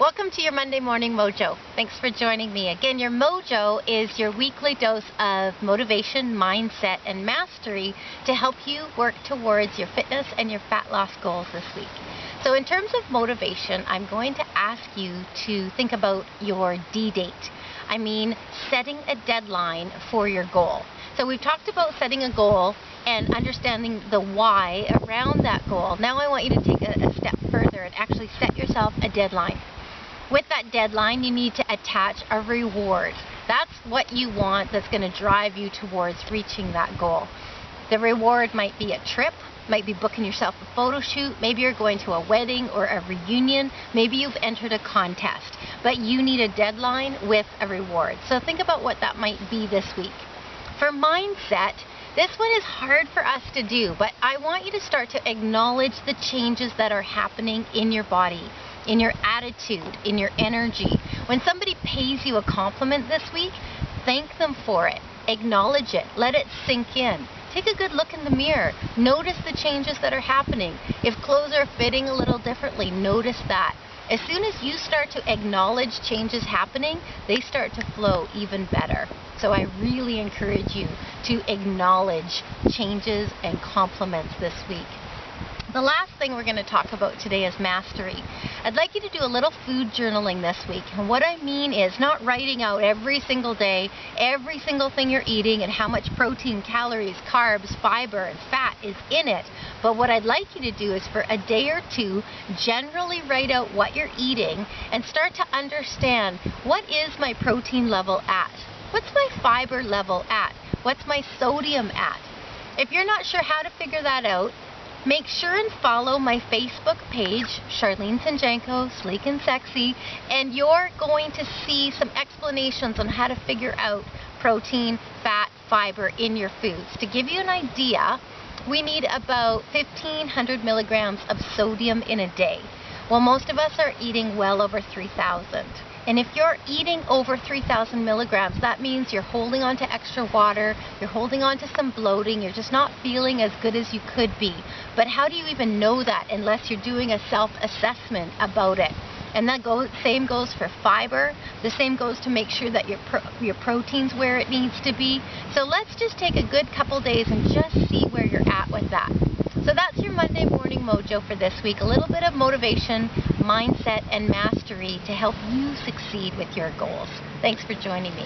Welcome to your Monday Morning Mojo. Thanks for joining me. Again, your Mojo is your weekly dose of motivation, mindset, and mastery to help you work towards your fitness and your fat loss goals this week. So in terms of motivation, I'm going to ask you to think about your D-date. I mean, setting a deadline for your goal. So we've talked about setting a goal and understanding the why around that goal. Now I want you to take a step further and actually set yourself a deadline. With that deadline, you need to attach a reward. That's what you want that's going to drive you towards reaching that goal. The reward might be a trip, might be booking yourself a photo shoot, maybe you're going to a wedding or a reunion, maybe you've entered a contest, but you need a deadline with a reward. So think about what that might be this week. For mindset, this one is hard for us to do, but I want you to start to acknowledge the changes that are happening in your body, in your attitude, in your energy. When somebody pays you a compliment this week, thank them for it. Acknowledge it. Let it sink in. Take a good look in the mirror. Notice the changes that are happening. If clothes are fitting a little differently, notice that. As soon as you start to acknowledge changes happening, they start to flow even better. So I really encourage you to acknowledge changes and compliments this week. The last thing we're going to talk about today is mastery. I'd like you to do a little food journaling this week. And what I mean is not writing out every single day, every single thing you're eating and how much protein, calories, carbs, fiber, and fat is in it. But what I'd like you to do is for a day or two, generally write out what you're eating and start to understand, what is my protein level at? What's my fiber level at? What's my sodium at? If you're not sure how to figure that out, make sure and follow my Facebook page, Charlene Sanjanko, Sleek and Sexy, and you're going to see some explanations on how to figure out protein, fat, fiber in your foods. To give you an idea, we need about 1,500 milligrams of sodium in a day. Well, most of us are eating well over 3,000. And if you're eating over 3,000 milligrams, that means you're holding on to extra water, you're holding on to some bloating, you're just not feeling as good as you could be. But how do you even know that unless you're doing a self-assessment about it? And that same goes for fiber. The same goes to make sure that your protein's where it needs to be. So let's just take a good couple days and just see where you're at with that. So that's your Monday Morning Mojo for this week. A little bit of motivation, mindset, and mastery to help you succeed with your goals. Thanks for joining me.